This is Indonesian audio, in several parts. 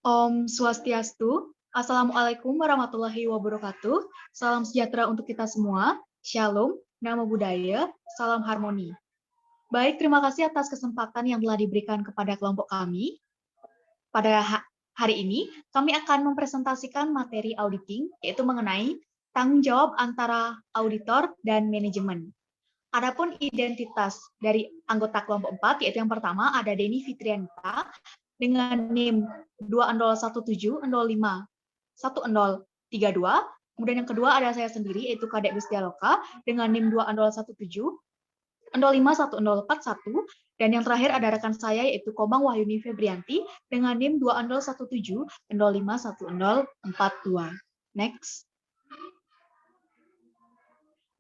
Om Swastiastu, Assalamualaikum warahmatullahi wabarakatuh. Salam sejahtera untuk kita semua. Shalom, Namo Buddhaya, salam harmoni. Baik, terima kasih atas kesempatan yang telah diberikan kepada kelompok kami. Pada hari ini, kami akan mempresentasikan materi auditing, yaitu mengenai tanggung jawab antara auditor dan manajemen. Adapun identitas dari anggota kelompok 4, yaitu yang pertama ada Deni Fitrianita dengan NIM 2017051032. Kemudian yang kedua ada saya sendiri, yaitu Kadek Gustialoka dengan NIM 2017051041. Dan yang terakhir ada rekan saya, yaitu Komang Wahyuni Febrianti dengan NIM 2017051042. Next.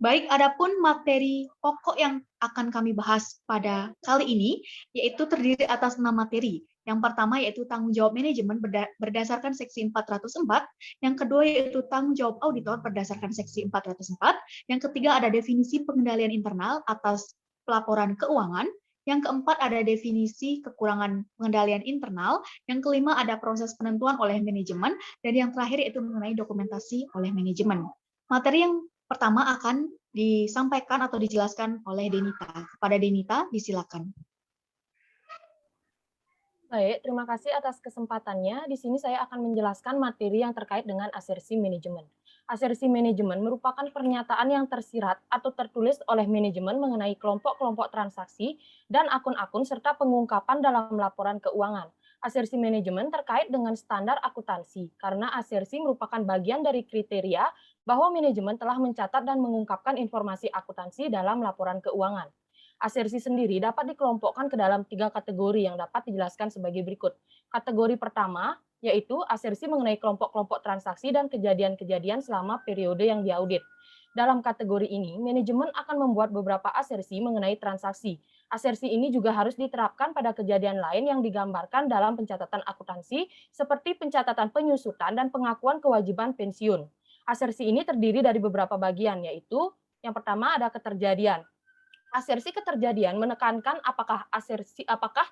Baik, adapun materi pokok yang akan kami bahas pada kali ini, yaitu terdiri atas 6 materi. Yang pertama yaitu tanggung jawab manajemen berdasarkan seksi 404, yang kedua yaitu tanggung jawab auditor berdasarkan seksi 404, yang ketiga ada definisi pengendalian internal atas pelaporan keuangan, yang keempat ada definisi kekurangan pengendalian internal, yang kelima ada proses penentuan oleh manajemen, dan yang terakhir yaitu mengenai dokumentasi oleh manajemen. Materi yang pertama akan disampaikan atau dijelaskan oleh Denita. Kepada Denita, disilakan. Baik, terima kasih atas kesempatannya. Di sini saya akan menjelaskan materi yang terkait dengan asersi manajemen. Asersi manajemen merupakan pernyataan yang tersirat atau tertulis oleh manajemen mengenai kelompok-kelompok transaksi dan akun-akun serta pengungkapan dalam laporan keuangan. Asersi manajemen terkait dengan standar akuntansi, karena asersi merupakan bagian dari kriteria bahwa manajemen telah mencatat dan mengungkapkan informasi akuntansi dalam laporan keuangan. Asersi sendiri dapat dikelompokkan ke dalam 3 kategori yang dapat dijelaskan sebagai berikut. Kategori pertama yaitu asersi mengenai kelompok-kelompok transaksi dan kejadian-kejadian selama periode yang diaudit. Dalam kategori ini, manajemen akan membuat beberapa asersi mengenai transaksi. Asersi ini juga harus diterapkan pada kejadian lain yang digambarkan dalam pencatatan akuntansi, seperti pencatatan penyusutan dan pengakuan kewajiban pensiun. Asersi ini terdiri dari beberapa bagian, yaitu yang pertama ada keterjadian. Asersi keterjadian menekankan apakah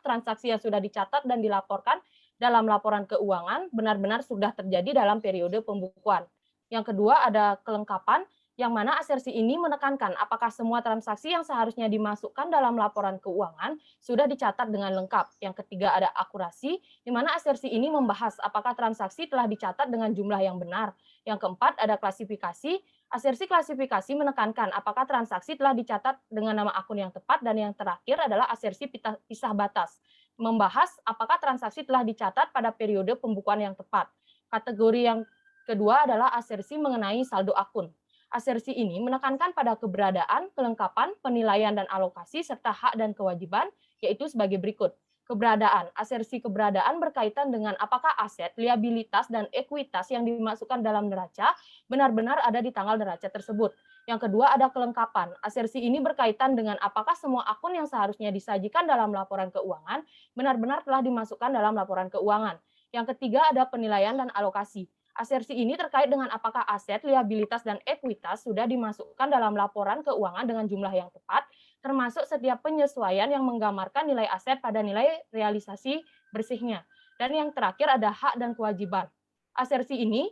transaksi yang sudah dicatat dan dilaporkan dalam laporan keuangan benar-benar sudah terjadi dalam periode pembukuan. Yang kedua ada kelengkapan, yang mana asersi ini menekankan apakah semua transaksi yang seharusnya dimasukkan dalam laporan keuangan sudah dicatat dengan lengkap. Yang ketiga ada akurasi, di mana asersi ini membahas apakah transaksi telah dicatat dengan jumlah yang benar. Yang keempat ada klasifikasi. Asersi klasifikasi menekankan apakah transaksi telah dicatat dengan nama akun yang tepat, dan yang terakhir adalah asersi pisah batas, membahas apakah transaksi telah dicatat pada periode pembukuan yang tepat. Kategori yang kedua adalah asersi mengenai saldo akun. Asersi ini menekankan pada keberadaan, kelengkapan, penilaian dan alokasi serta hak dan kewajiban, yaitu sebagai berikut. Keberadaan. Asersi keberadaan berkaitan dengan apakah aset, liabilitas, dan ekuitas yang dimasukkan dalam neraca benar-benar ada di tanggal neraca tersebut. Yang kedua ada kelengkapan. Asersi ini berkaitan dengan apakah semua akun yang seharusnya disajikan dalam laporan keuangan benar-benar telah dimasukkan dalam laporan keuangan. Yang ketiga ada penilaian dan alokasi. Asersi ini terkait dengan apakah aset, liabilitas, dan ekuitas sudah dimasukkan dalam laporan keuangan dengan jumlah yang tepat, termasuk setiap penyesuaian yang menggambarkan nilai aset pada nilai realisasi bersihnya. Dan yang terakhir ada hak dan kewajiban. Asersi ini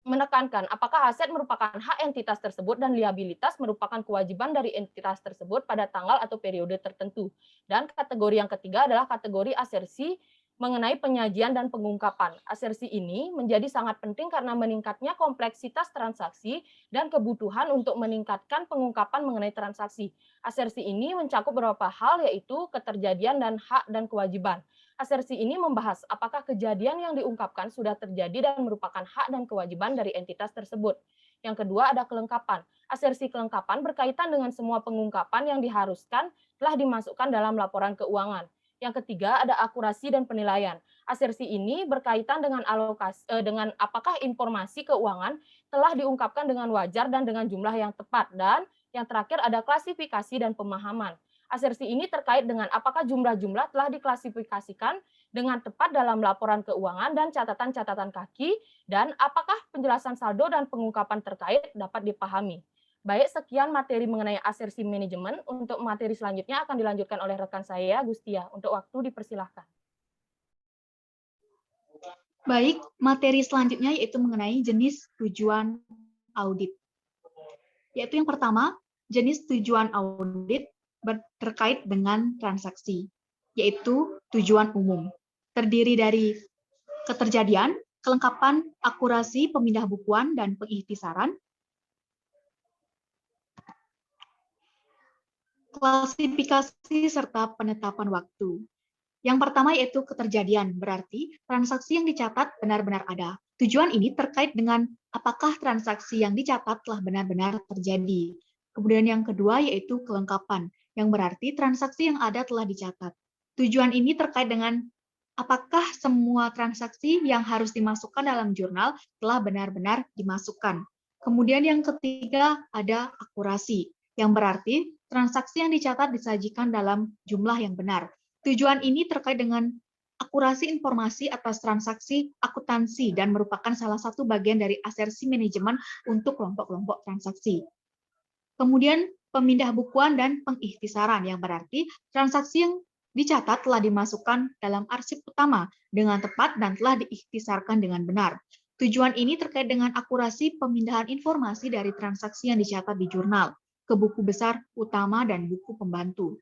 menekankan apakah aset merupakan hak entitas tersebut dan liabilitas merupakan kewajiban dari entitas tersebut pada tanggal atau periode tertentu. Dan kategori yang ketiga adalah kategori asersi mengenai penyajian dan pengungkapan. Asersi ini menjadi sangat penting karena meningkatnya kompleksitas transaksi dan kebutuhan untuk meningkatkan pengungkapan mengenai transaksi. Asersi ini mencakup beberapa hal, yaitu keterjadian dan hak dan kewajiban. Asersi ini membahas apakah kejadian yang diungkapkan sudah terjadi dan merupakan hak dan kewajiban dari entitas tersebut. Yang kedua ada kelengkapan. Asersi kelengkapan berkaitan dengan semua pengungkapan yang diharuskan telah dimasukkan dalam laporan keuangan. Yang ketiga ada akurasi dan penilaian. Asersi ini berkaitan dengan dengan apakah informasi keuangan telah diungkapkan dengan wajar dan dengan jumlah yang tepat. Dan yang terakhir ada klasifikasi dan pemahaman. Asersi ini terkait dengan apakah jumlah-jumlah telah diklasifikasikan dengan tepat dalam laporan keuangan dan catatan-catatan kaki, dan apakah penjelasan saldo dan pengungkapan terkait dapat dipahami. Baik, sekian materi mengenai asersi manajemen. Untuk materi selanjutnya akan dilanjutkan oleh rekan saya, Gustia. Untuk waktu dipersilahkan. Baik, materi selanjutnya yaitu mengenai jenis tujuan audit. Yaitu yang pertama, jenis tujuan audit terkait dengan transaksi, yaitu tujuan umum. Terdiri dari keterjadian, kelengkapan, akurasi, pemindahbukuan, dan pengikhtisaran. Klasifikasi serta penetapan waktu. Yang pertama yaitu keterjadian, berarti transaksi yang dicatat benar-benar ada. Tujuan ini terkait dengan apakah transaksi yang dicatat telah benar-benar terjadi. Kemudian yang kedua yaitu kelengkapan, yang berarti transaksi yang ada telah dicatat. Tujuan ini terkait dengan apakah semua transaksi yang harus dimasukkan dalam jurnal telah benar-benar dimasukkan. Kemudian yang ketiga ada akurasi, yang berarti transaksi yang dicatat disajikan dalam jumlah yang benar. Tujuan ini terkait dengan akurasi informasi atas transaksi akuntansi dan merupakan salah satu bagian dari asersi manajemen untuk kelompok-kelompok transaksi. Kemudian pemindahbukuan dan pengikhtisaran, yang berarti transaksi yang dicatat telah dimasukkan dalam arsip utama dengan tepat dan telah diikhtisarkan dengan benar. Tujuan ini terkait dengan akurasi pemindahan informasi dari transaksi yang dicatat di jurnal ke buku besar utama dan buku pembantu.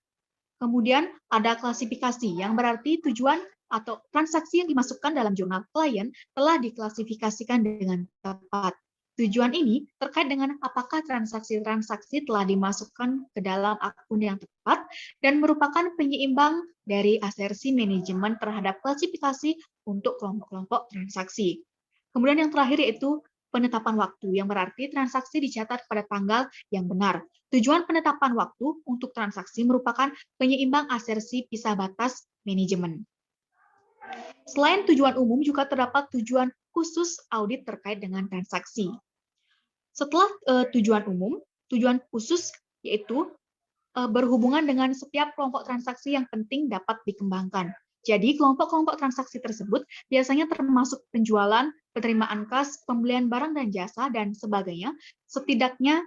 Kemudian ada klasifikasi, yang berarti tujuan atau transaksi yang dimasukkan dalam jurnal klien telah diklasifikasikan dengan tepat. Tujuan ini terkait dengan apakah transaksi-transaksi telah dimasukkan ke dalam akun yang tepat dan merupakan penyeimbang dari asersi manajemen terhadap klasifikasi untuk kelompok-kelompok transaksi. Kemudian yang terakhir yaitu penetapan waktu, yang berarti transaksi dicatat pada tanggal yang benar. Tujuan penetapan waktu untuk transaksi merupakan penyeimbang asersi pisah batas manajemen. Selain tujuan umum, juga terdapat tujuan khusus audit terkait dengan transaksi. Setelah tujuan umum, tujuan khusus yaitu berhubungan dengan setiap kelompok transaksi yang penting dapat dikembangkan. Jadi, kelompok-kelompok transaksi tersebut biasanya termasuk penjualan, penerimaan kas, pembelian barang dan jasa, dan sebagainya. Setidaknya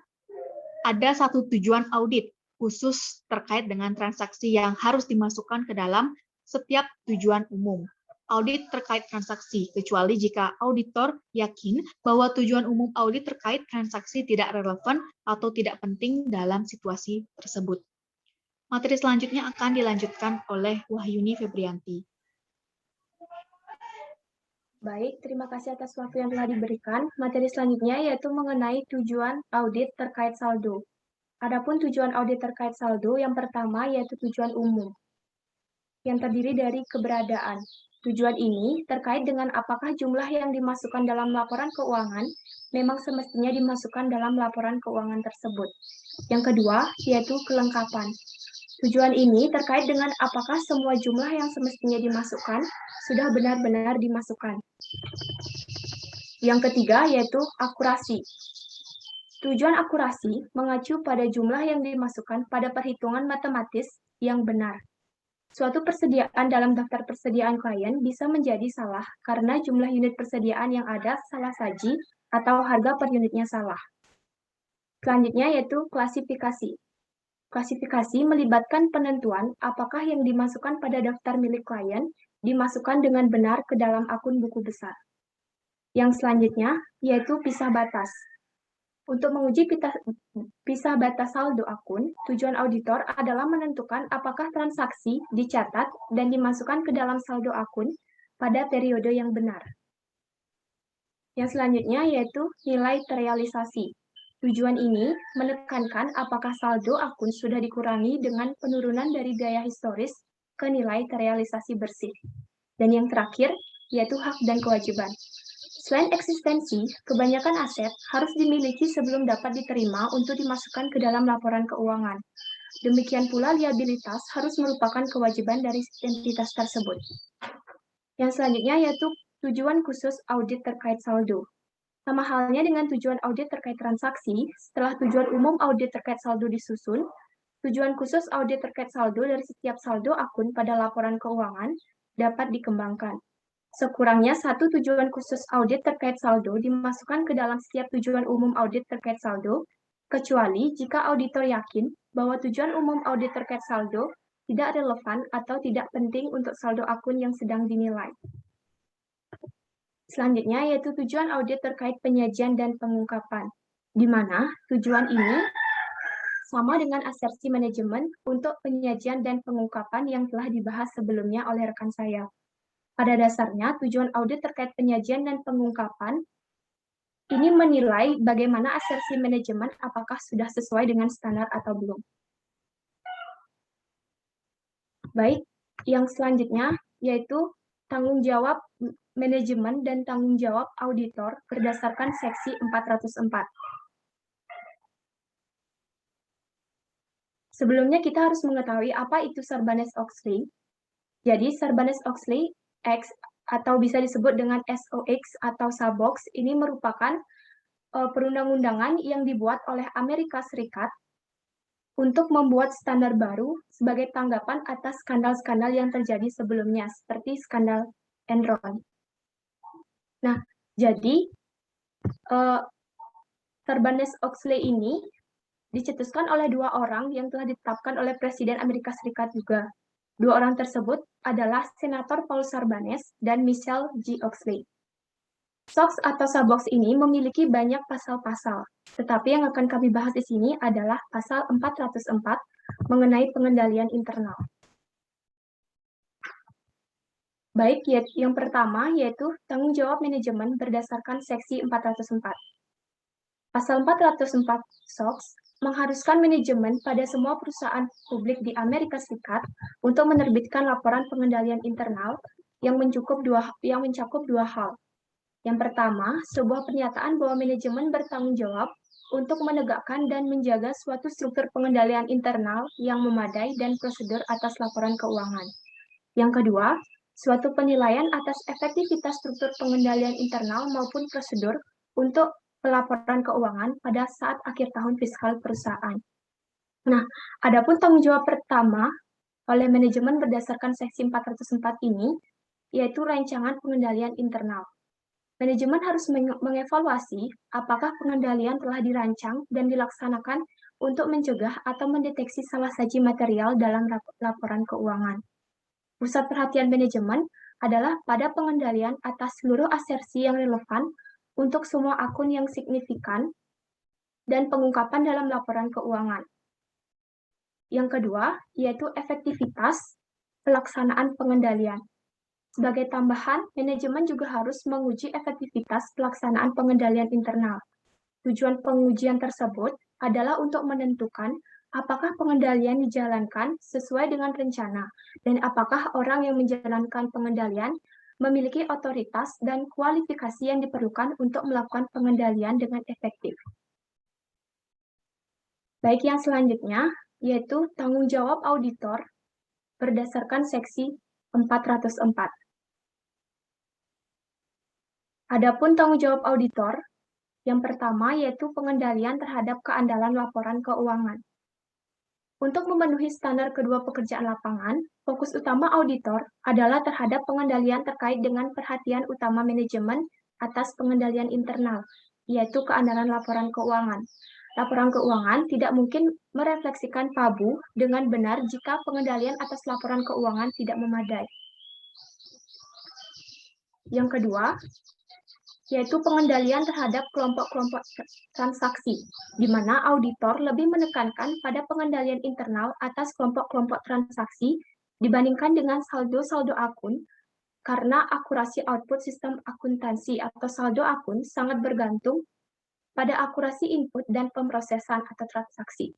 ada satu tujuan audit khusus terkait dengan transaksi yang harus dimasukkan ke dalam setiap tujuan umum. Audit terkait transaksi, kecuali jika auditor yakin bahwa tujuan umum audit terkait transaksi tidak relevan atau tidak penting dalam situasi tersebut. Materi selanjutnya akan dilanjutkan oleh Wahyuni Febrianti. Baik, terima kasih atas waktu yang telah diberikan. Materi selanjutnya yaitu mengenai tujuan audit terkait saldo. Adapun tujuan audit terkait saldo, yang pertama yaitu tujuan umum, yang terdiri dari keberadaan. Tujuan ini terkait dengan apakah jumlah yang dimasukkan dalam laporan keuangan memang semestinya dimasukkan dalam laporan keuangan tersebut. Yang kedua yaitu kelengkapan. Tujuan ini terkait dengan apakah semua jumlah yang semestinya dimasukkan sudah benar-benar dimasukkan. Yang ketiga yaitu akurasi. Tujuan akurasi mengacu pada jumlah yang dimasukkan pada perhitungan matematis yang benar. Suatu persediaan dalam daftar persediaan klien bisa menjadi salah karena jumlah unit persediaan yang ada salah saji atau harga per unitnya salah. Selanjutnya yaitu klasifikasi. Klasifikasi melibatkan penentuan apakah yang dimasukkan pada daftar milik klien dimasukkan dengan benar ke dalam akun buku besar. Yang selanjutnya yaitu pisah batas. Untuk menguji pisah batas saldo akun, tujuan auditor adalah menentukan apakah transaksi dicatat dan dimasukkan ke dalam saldo akun pada periode yang benar. Yang selanjutnya yaitu nilai terrealisasi. Tujuan ini menekankan apakah saldo akun sudah dikurangi dengan penurunan dari gaya historis ke nilai terrealisasi bersih. Dan yang terakhir yaitu hak dan kewajiban. Selain eksistensi, kebanyakan aset harus dimiliki sebelum dapat diterima untuk dimasukkan ke dalam laporan keuangan. Demikian pula liabilitas harus merupakan kewajiban dari entitas tersebut. Yang selanjutnya yaitu tujuan khusus audit terkait saldo. Sama halnya dengan tujuan audit terkait transaksi, setelah tujuan umum audit terkait saldo disusun, tujuan khusus audit terkait saldo dari setiap saldo akun pada laporan keuangan dapat dikembangkan. Sekurangnya satu tujuan khusus audit terkait saldo dimasukkan ke dalam setiap tujuan umum audit terkait saldo, kecuali jika auditor yakin bahwa tujuan umum audit terkait saldo tidak relevan atau tidak penting untuk saldo akun yang sedang dinilai. Selanjutnya yaitu tujuan audit terkait penyajian dan pengungkapan, di mana tujuan ini sama dengan asersi manajemen untuk penyajian dan pengungkapan yang telah dibahas sebelumnya oleh rekan saya. Pada dasarnya, tujuan audit terkait penyajian dan pengungkapan ini menilai bagaimana asersi manajemen apakah sudah sesuai dengan standar atau belum. Baik, yang selanjutnya yaitu tanggung jawab manajemen dan tanggung jawab auditor berdasarkan seksi 404. Sebelumnya kita harus mengetahui apa itu Sarbanes-Oxley. Jadi Sarbanes-Oxley X atau bisa disebut dengan SOX atau SABOX ini merupakan perundang-undangan yang dibuat oleh Amerika Serikat untuk membuat standar baru sebagai tanggapan atas skandal-skandal yang terjadi sebelumnya, seperti skandal Enron. Nah, jadi Sarbanes-Oxley ini dicetuskan oleh dua orang yang telah ditetapkan oleh Presiden Amerika Serikat juga. Dua orang tersebut adalah Senator Paul Sarbanes dan Michelle G. Oxley. SOX atau SABOX ini memiliki banyak pasal-pasal, tetapi yang akan kami bahas di sini adalah pasal 404 mengenai pengendalian internal. Baik, yang pertama yaitu tanggung jawab manajemen berdasarkan seksi 404. Pasal 404 SOX mengharuskan manajemen pada semua perusahaan publik di Amerika Serikat untuk menerbitkan laporan pengendalian internal yang mencakup dua hal. Yang pertama, sebuah pernyataan bahwa manajemen bertanggung jawab untuk menegakkan dan menjaga suatu struktur pengendalian internal yang memadai dan prosedur atas laporan keuangan. Yang kedua, suatu penilaian atas efektivitas struktur pengendalian internal maupun prosedur untuk pelaporan keuangan pada saat akhir tahun fiskal perusahaan. Nah, adapun tanggung jawab pertama oleh manajemen berdasarkan seksi 404 ini, yaitu rancangan pengendalian internal. Manajemen harus mengevaluasi apakah pengendalian telah dirancang dan dilaksanakan untuk mencegah atau mendeteksi salah saji material dalam laporan keuangan. Pusat perhatian manajemen adalah pada pengendalian atas seluruh asersi yang relevan untuk semua akun yang signifikan dan pengungkapan dalam laporan keuangan. Yang kedua, yaitu efektivitas pelaksanaan pengendalian. Sebagai tambahan, manajemen juga harus menguji efektivitas pelaksanaan pengendalian internal. Tujuan pengujian tersebut adalah untuk menentukan apakah pengendalian dijalankan sesuai dengan rencana dan apakah orang yang menjalankan pengendalian memiliki otoritas dan kualifikasi yang diperlukan untuk melakukan pengendalian dengan efektif. Baik, yang selanjutnya yaitu tanggung jawab auditor berdasarkan seksi 404. Adapun tanggung jawab auditor, yang pertama yaitu pengendalian terhadap keandalan laporan keuangan. Untuk memenuhi standar kedua pekerjaan lapangan, fokus utama auditor adalah terhadap pengendalian terkait dengan perhatian utama manajemen atas pengendalian internal, yaitu keandalan laporan keuangan. Laporan keuangan tidak mungkin merefleksikan PABU dengan benar jika pengendalian atas laporan keuangan tidak memadai. Yang kedua, yaitu pengendalian terhadap kelompok-kelompok transaksi, di mana auditor lebih menekankan pada pengendalian internal atas kelompok-kelompok transaksi dibandingkan dengan saldo-saldo akun, karena akurasi output sistem akuntansi atau saldo akun sangat bergantung pada akurasi input dan pemrosesan atau transaksi.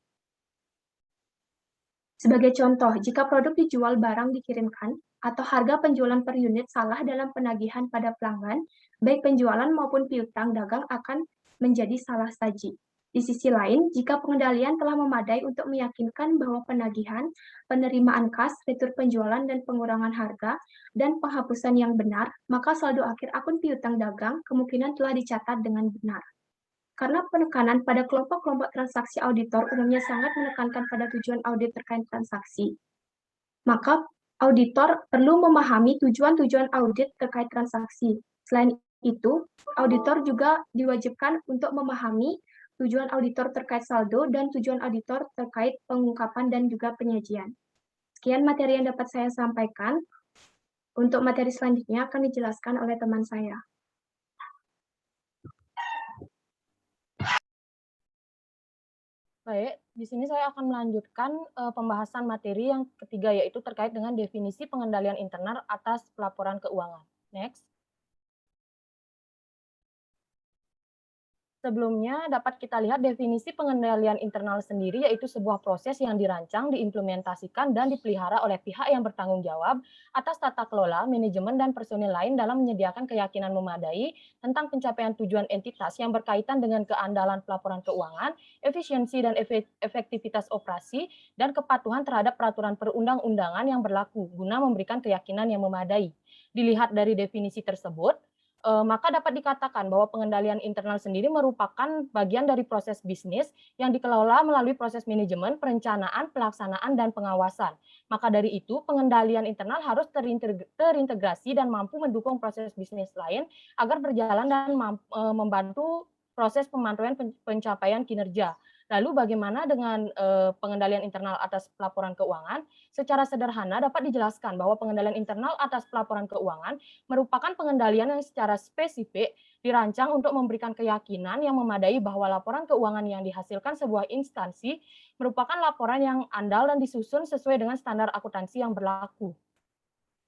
Sebagai contoh, jika produk dijual barang dikirimkan, atau harga penjualan per unit salah dalam penagihan pada pelanggan, baik penjualan maupun piutang dagang akan menjadi salah saji. Di sisi lain, jika pengendalian telah memadai untuk meyakinkan bahwa penagihan, penerimaan kas, retur penjualan, dan pengurangan harga, dan penghapusan yang benar, maka saldo akhir akun piutang dagang kemungkinan telah dicatat dengan benar. Karena penekanan pada kelompok-kelompok transaksi auditor umumnya sangat menekankan pada tujuan audit terkait transaksi, maka auditor perlu memahami tujuan-tujuan audit terkait transaksi. Selain itu, auditor juga diwajibkan untuk memahami tujuan auditor terkait saldo dan tujuan auditor terkait pengungkapan dan juga penyajian. Sekian materi yang dapat saya sampaikan. Untuk materi selanjutnya akan dijelaskan oleh teman saya. Baik, di sini saya akan melanjutkan pembahasan materi yang ketiga, yaitu terkait dengan definisi pengendalian internal atas pelaporan keuangan. Next. Sebelumnya dapat kita lihat definisi pengendalian internal sendiri, yaitu sebuah proses yang dirancang, diimplementasikan, dan dipelihara oleh pihak yang bertanggung jawab atas tata kelola, manajemen, dan personil lain dalam menyediakan keyakinan memadai tentang pencapaian tujuan entitas yang berkaitan dengan keandalan pelaporan keuangan, efisiensi dan efektivitas operasi, dan kepatuhan terhadap peraturan perundang-undangan yang berlaku guna memberikan keyakinan yang memadai. Dilihat dari definisi tersebut, maka dapat dikatakan bahwa pengendalian internal sendiri merupakan bagian dari proses bisnis yang dikelola melalui proses manajemen, perencanaan, pelaksanaan, dan pengawasan. Maka dari itu, pengendalian internal harus terintegrasi dan mampu mendukung proses bisnis lain agar berjalan dan membantu proses pemantauan pencapaian kinerja. Lalu bagaimana dengan pengendalian internal atas pelaporan keuangan? Secara sederhana dapat dijelaskan bahwa pengendalian internal atas pelaporan keuangan merupakan pengendalian yang secara spesifik dirancang untuk memberikan keyakinan yang memadai bahwa laporan keuangan yang dihasilkan sebuah instansi merupakan laporan yang andal dan disusun sesuai dengan standar akuntansi yang berlaku.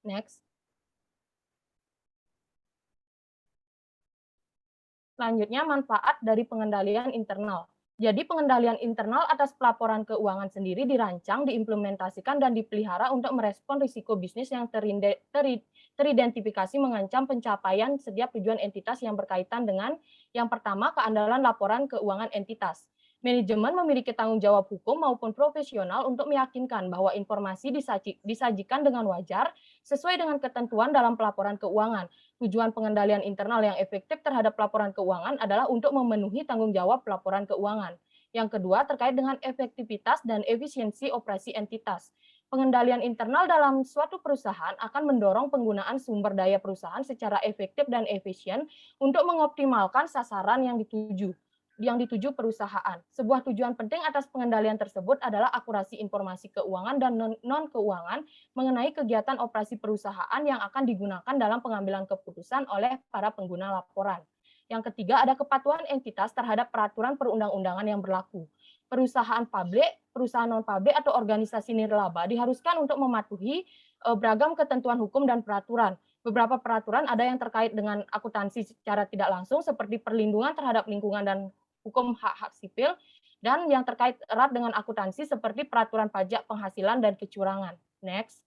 Next. Selanjutnya, manfaat dari pengendalian internal. Jadi pengendalian internal atas pelaporan keuangan sendiri dirancang, diimplementasikan, dan dipelihara untuk merespon risiko bisnis yang teridentifikasi mengancam pencapaian setiap tujuan entitas yang berkaitan dengan yang pertama, keandalan laporan keuangan entitas. Manajemen memiliki tanggung jawab hukum maupun profesional untuk meyakinkan bahwa informasi disajikan dengan wajar sesuai dengan ketentuan dalam pelaporan keuangan. Tujuan pengendalian internal yang efektif terhadap laporan keuangan adalah untuk memenuhi tanggung jawab pelaporan keuangan. Yang kedua, terkait dengan efektivitas dan efisiensi operasi entitas. Pengendalian internal dalam suatu perusahaan akan mendorong penggunaan sumber daya perusahaan secara efektif dan efisien untuk mengoptimalkan sasaran yang dituju perusahaan. Sebuah tujuan penting atas pengendalian tersebut adalah akurasi informasi keuangan dan non-keuangan mengenai kegiatan operasi perusahaan yang akan digunakan dalam pengambilan keputusan oleh para pengguna laporan. Yang ketiga, ada kepatuhan entitas terhadap peraturan perundang-undangan yang berlaku. Perusahaan publik, perusahaan non-publik, atau organisasi nirlaba diharuskan untuk mematuhi beragam ketentuan hukum dan peraturan. Beberapa peraturan ada yang terkait dengan akuntansi secara tidak langsung, seperti perlindungan terhadap lingkungan dan hukum hak-hak sipil, dan yang terkait erat dengan akuntansi seperti peraturan pajak penghasilan dan kecurangan. Next.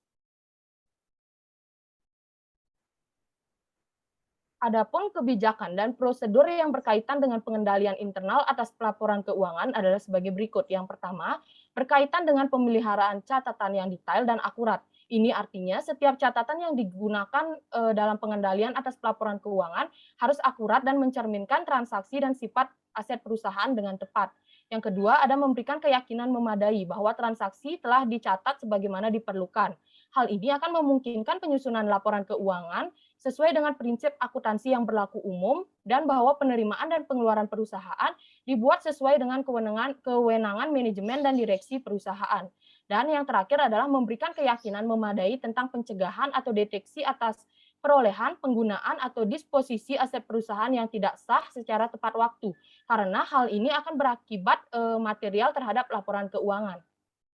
Adapun kebijakan dan prosedur yang berkaitan dengan pengendalian internal atas pelaporan keuangan adalah sebagai berikut. Yang pertama, berkaitan dengan pemeliharaan catatan yang detail dan akurat. Ini artinya setiap catatan yang digunakan dalam pengendalian atas pelaporan keuangan harus akurat dan mencerminkan transaksi dan sifat aset perusahaan dengan tepat. Yang kedua, ada memberikan keyakinan memadai bahwa transaksi telah dicatat sebagaimana diperlukan. Hal ini akan memungkinkan penyusunan laporan keuangan sesuai dengan prinsip akuntansi yang berlaku umum dan bahwa penerimaan dan pengeluaran perusahaan dibuat sesuai dengan kewenangan manajemen dan direksi perusahaan. Dan yang terakhir adalah memberikan keyakinan memadai tentang pencegahan atau deteksi atas perolehan, penggunaan, atau disposisi aset perusahaan yang tidak sah secara tepat waktu, karena hal ini akan berakibat material terhadap laporan keuangan.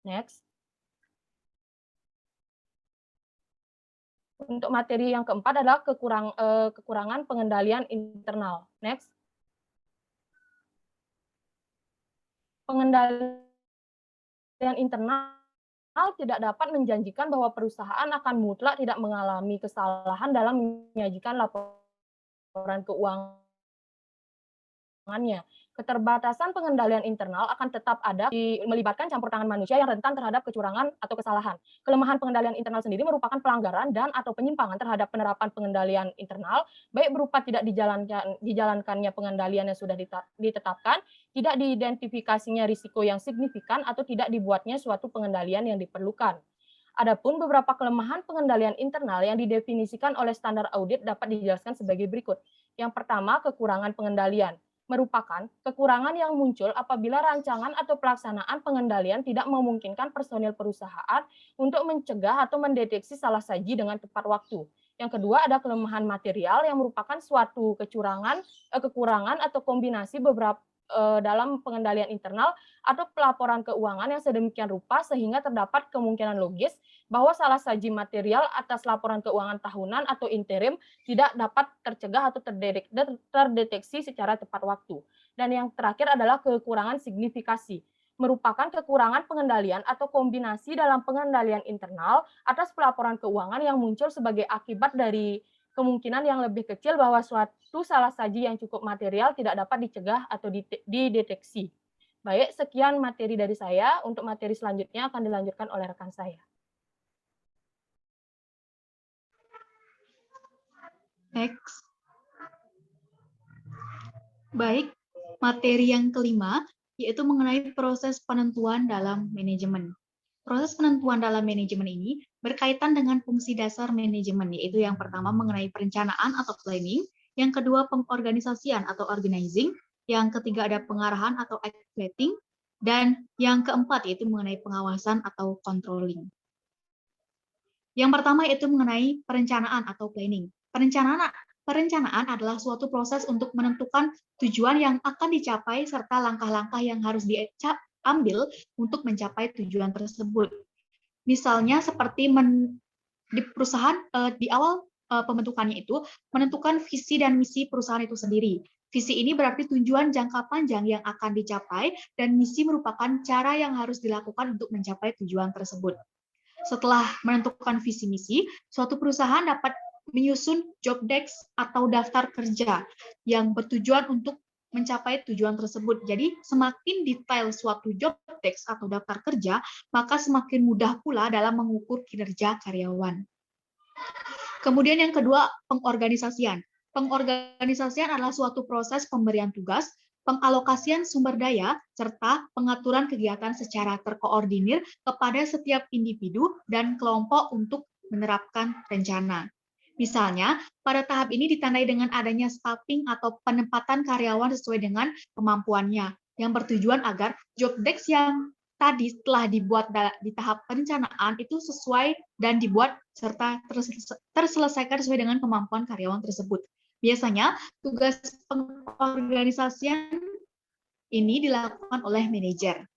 Next. Untuk materi yang keempat adalah kekurangan pengendalian internal. Next. Pengendalian internal tidak dapat menjanjikan bahwa perusahaan akan mutlak tidak mengalami kesalahan dalam menyajikan laporan keuangannya. Keterbatasan pengendalian internal akan tetap ada, melibatkan campur tangan manusia yang rentan terhadap kecurangan atau kesalahan. Kelemahan pengendalian internal sendiri merupakan pelanggaran dan atau penyimpangan terhadap penerapan pengendalian internal, baik berupa tidak dijalankannya pengendalian yang sudah ditetapkan, tidak diidentifikasinya risiko yang signifikan, atau tidak dibuatnya suatu pengendalian yang diperlukan. Adapun beberapa kelemahan pengendalian internal yang didefinisikan oleh standar audit dapat dijelaskan sebagai berikut. Yang pertama, kekurangan pengendalian merupakan kekurangan yang muncul apabila rancangan atau pelaksanaan pengendalian tidak memungkinkan personil perusahaan untuk mencegah atau mendeteksi salah saji dengan tepat waktu. Yang kedua, ada kelemahan material yang merupakan suatu kekurangan atau kombinasi dalam pengendalian internal atau pelaporan keuangan yang sedemikian rupa sehingga terdapat kemungkinan logis bahwa salah saji material atas laporan keuangan tahunan atau interim tidak dapat tercegah atau terdeteksi secara tepat waktu. Dan yang terakhir adalah kekurangan signifikasi, merupakan kekurangan pengendalian atau kombinasi dalam pengendalian internal atas pelaporan keuangan yang muncul sebagai akibat dari kemungkinan yang lebih kecil bahwa suatu salah saji yang cukup material tidak dapat dicegah atau dideteksi. Baik, sekian materi dari saya. Untuk materi selanjutnya akan dilanjutkan oleh rekan saya. Next. Baik, materi yang kelima yaitu mengenai proses penentuan dalam manajemen. Proses penentuan dalam manajemen ini berkaitan dengan fungsi dasar manajemen, yaitu yang pertama mengenai perencanaan atau planning, yang kedua pengorganisasian atau organizing, yang ketiga ada pengarahan atau activating, dan yang keempat yaitu mengenai pengawasan atau controlling. Yang pertama yaitu mengenai perencanaan atau planning. Perencanaan adalah suatu proses untuk menentukan tujuan yang akan dicapai serta langkah-langkah yang harus diambil untuk mencapai tujuan tersebut. Misalnya seperti di perusahaan di awal pembentukannya itu menentukan visi dan misi perusahaan itu sendiri. Visi ini berarti tujuan jangka panjang yang akan dicapai dan misi merupakan cara yang harus dilakukan untuk mencapai tujuan tersebut. Setelah menentukan visi misi, suatu perusahaan dapat menyusun job desk atau daftar kerja yang bertujuan untuk mencapai tujuan tersebut. Jadi semakin detail suatu job desk atau daftar kerja, maka semakin mudah pula dalam mengukur kinerja karyawan. Kemudian yang kedua, pengorganisasian. Pengorganisasian adalah suatu proses pemberian tugas, pengalokasian sumber daya, serta pengaturan kegiatan secara terkoordinir kepada setiap individu dan kelompok untuk menerapkan rencana. Misalnya, pada tahap ini ditandai dengan adanya staffing atau penempatan karyawan sesuai dengan kemampuannya, yang bertujuan agar job desk yang tadi telah dibuat di tahap perencanaan itu sesuai dan dibuat serta terselesaikan sesuai dengan kemampuan karyawan tersebut. Biasanya, tugas pengorganisasian ini dilakukan oleh manajer.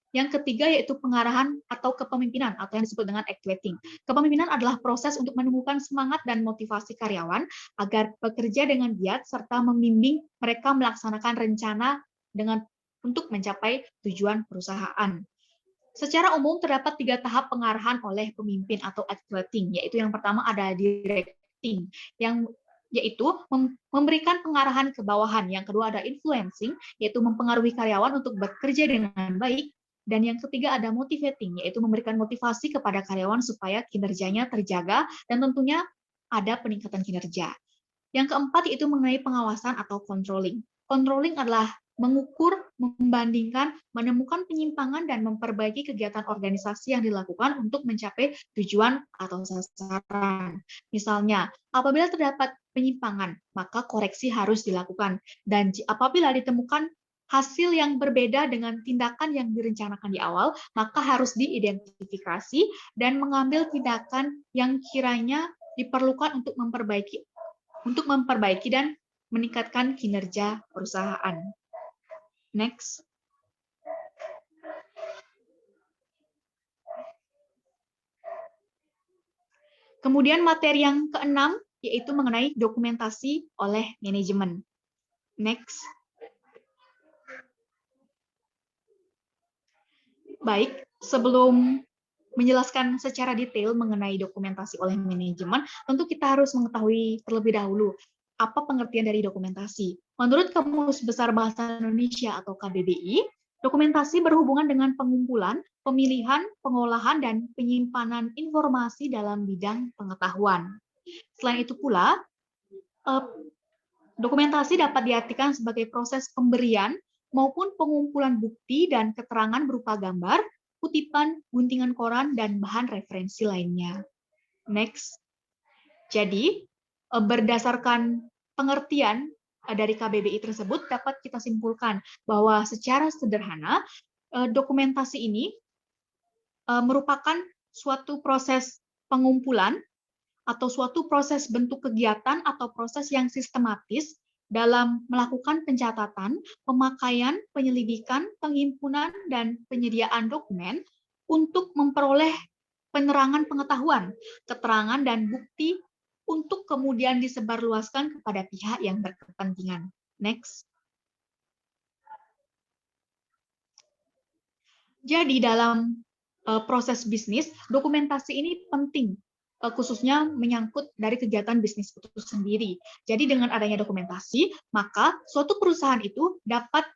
Yang ketiga yaitu pengarahan atau kepemimpinan atau yang disebut dengan activating. Kepemimpinan adalah proses untuk menemukan semangat dan motivasi karyawan agar bekerja dengan giat serta membimbing mereka melaksanakan rencana untuk mencapai tujuan perusahaan. Secara umum terdapat 3 tahap pengarahan oleh pemimpin atau activating, yaitu yang pertama ada directing, yaitu memberikan pengarahan ke bawahan. Yang kedua ada influencing, yaitu mempengaruhi karyawan untuk bekerja dengan baik. Dan yang ketiga ada motivating, yaitu memberikan motivasi kepada karyawan supaya kinerjanya terjaga dan tentunya ada peningkatan kinerja. Yang keempat yaitu mengenai pengawasan atau controlling. Controlling adalah mengukur, membandingkan, menemukan penyimpangan, dan memperbaiki kegiatan organisasi yang dilakukan untuk mencapai tujuan atau sasaran. Misalnya, apabila terdapat penyimpangan, maka koreksi harus dilakukan. Dan apabila ditemukan hasil yang berbeda dengan tindakan yang direncanakan di awal, maka harus diidentifikasi dan mengambil tindakan yang kiranya diperlukan untuk memperbaiki dan meningkatkan kinerja perusahaan. Next. Kemudian materi yang keenam yaitu mengenai dokumentasi oleh manajemen. Next. Baik, sebelum menjelaskan secara detail mengenai dokumentasi oleh manajemen, tentu kita harus mengetahui terlebih dahulu apa pengertian dari dokumentasi. Menurut Kamus Besar Bahasa Indonesia atau KBBI, dokumentasi berhubungan dengan pengumpulan, pemilihan, pengolahan, dan penyimpanan informasi dalam bidang pengetahuan. Selain itu pula, dokumentasi dapat diartikan sebagai proses pemberian maupun pengumpulan bukti dan keterangan berupa gambar, kutipan, guntingan koran, dan bahan referensi lainnya. Next. Jadi, berdasarkan pengertian dari KBBI tersebut, dapat kita simpulkan bahwa secara sederhana, dokumentasi ini merupakan suatu proses pengumpulan atau suatu proses bentuk kegiatan atau proses yang sistematis dalam melakukan pencatatan, pemakaian, penyelidikan, penghimpunan, dan penyediaan dokumen untuk memperoleh penerangan pengetahuan, keterangan, dan bukti untuk kemudian disebarluaskan kepada pihak yang berkepentingan. Next. Jadi dalam proses bisnis, dokumentasi ini penting, khususnya menyangkut dari kegiatan bisnis itu sendiri. Jadi dengan adanya dokumentasi, maka suatu perusahaan itu dapat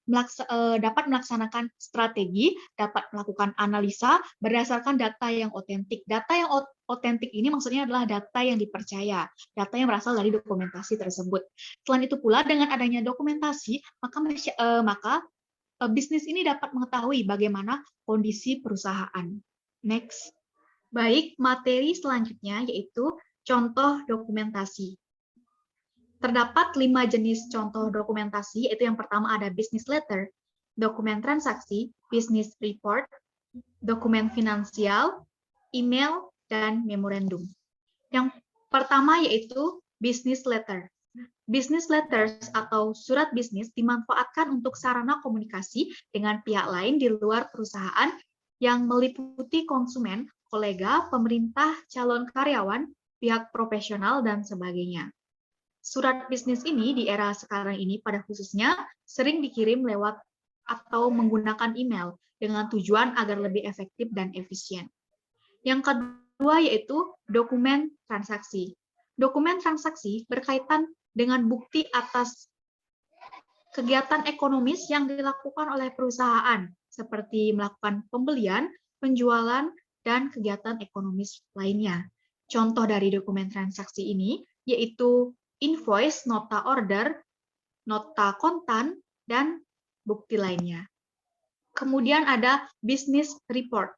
melaksanakan strategi, dapat melakukan analisa berdasarkan data yang otentik. Data yang otentik ini maksudnya adalah data yang dipercaya, data yang berasal dari dokumentasi tersebut. Selain itu pula, dengan adanya dokumentasi, maka bisnis ini dapat mengetahui bagaimana kondisi perusahaan. Next. Baik, materi selanjutnya yaitu contoh dokumentasi. Terdapat 5 jenis contoh dokumentasi, yaitu yang pertama ada business letter, dokumen transaksi, business report, dokumen finansial, email, dan memorandum. Yang pertama yaitu business letter. Business letters atau surat bisnis dimanfaatkan untuk sarana komunikasi dengan pihak lain di luar perusahaan yang meliputi konsumen, kolega, pemerintah, calon karyawan, pihak profesional, dan sebagainya. Surat bisnis ini di era sekarang ini pada khususnya sering dikirim lewat atau menggunakan email dengan tujuan agar lebih efektif dan efisien. Yang kedua yaitu dokumen transaksi. Dokumen transaksi berkaitan dengan bukti atas kegiatan ekonomis yang dilakukan oleh perusahaan, seperti melakukan pembelian, penjualan, dan kegiatan ekonomis lainnya. Contoh dari dokumen transaksi ini yaitu invoice, nota order, nota kontan, dan bukti lainnya. Kemudian ada business report.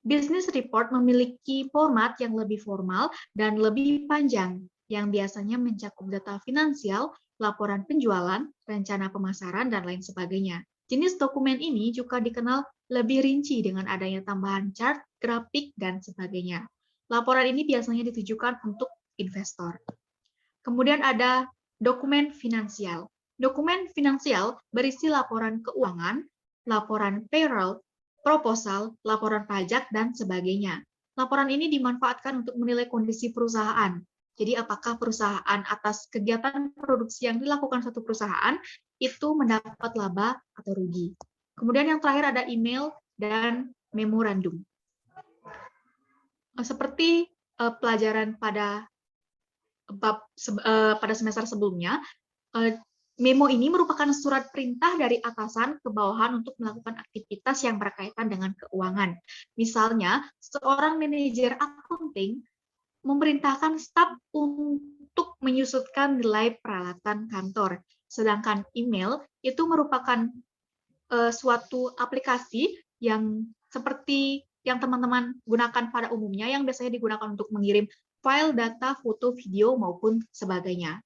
Business report memiliki format yang lebih formal dan lebih panjang, yang biasanya mencakup data finansial, laporan penjualan, rencana pemasaran, dan lain sebagainya. Jenis dokumen ini juga dikenal lebih rinci dengan adanya tambahan chart, grafik, dan sebagainya. Laporan ini biasanya ditujukan untuk investor. Kemudian ada dokumen finansial. Dokumen finansial berisi laporan keuangan, laporan payroll, proposal, laporan pajak, dan sebagainya. Laporan ini dimanfaatkan untuk menilai kondisi perusahaan. Jadi apakah perusahaan atas kegiatan produksi yang dilakukan satu perusahaan itu mendapat laba atau rugi. Kemudian yang terakhir ada email dan memorandum. Seperti pelajaran pada semester sebelumnya, memo ini merupakan surat perintah dari atasan ke bawahan untuk melakukan aktivitas yang berkaitan dengan keuangan. Misalnya, seorang manajer accounting memerintahkan staf untuk menyusutkan nilai peralatan kantor. Sedangkan email itu merupakan suatu aplikasi yang seperti yang teman-teman gunakan pada umumnya, yang biasanya digunakan untuk mengirim file, data, foto, video, maupun sebagainya.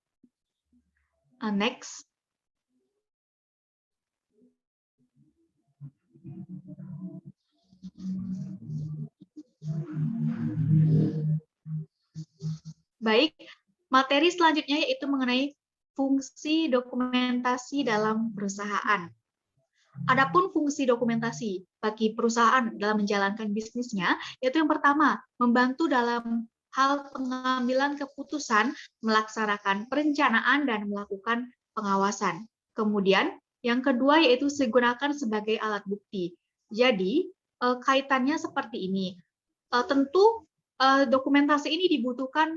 Next. Baik, materi selanjutnya yaitu mengenai fungsi dokumentasi dalam perusahaan. Adapun fungsi dokumentasi bagi perusahaan dalam menjalankan bisnisnya, yaitu yang pertama, membantu dalam hal pengambilan keputusan, melaksanakan perencanaan, dan melakukan pengawasan. Kemudian, yang kedua yaitu digunakan sebagai alat bukti. Jadi, kaitannya seperti ini. Tentu, dokumentasi ini dibutuhkan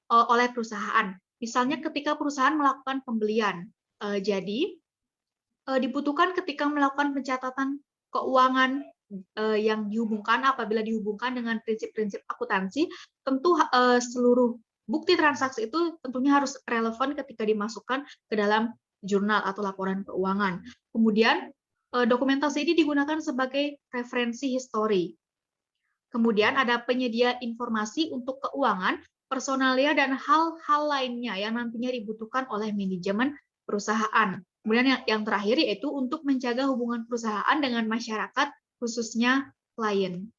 oleh perusahaan. Misalnya ketika perusahaan melakukan pembelian. Jadi, dibutuhkan ketika melakukan pencatatan keuangan yang dihubungkan, apabila dihubungkan dengan prinsip-prinsip akuntansi, tentu seluruh bukti transaksi itu tentunya harus relevan ketika dimasukkan ke dalam jurnal atau laporan keuangan. Kemudian, dokumentasi ini digunakan sebagai referensi histori. Kemudian ada penyedia informasi untuk keuangan, personalia, dan hal-hal lainnya yang nantinya dibutuhkan oleh manajemen perusahaan. Kemudian yang terakhir yaitu untuk menjaga hubungan perusahaan dengan masyarakat, khususnya klien.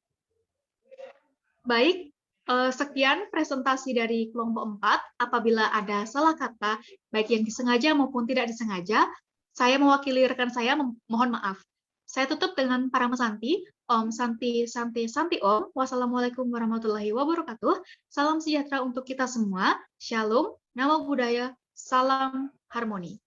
Baik, Sekian presentasi dari kelompok 4. Apabila ada salah kata, baik yang disengaja maupun tidak disengaja, saya mewakili rekan saya mohon maaf. Saya tutup dengan Parama Santi. Om Santi Santi Santi Om. Wassalamualaikum warahmatullahi wabarakatuh. Salam sejahtera untuk kita semua. Shalom, Namo Buddhaya, salam harmoni.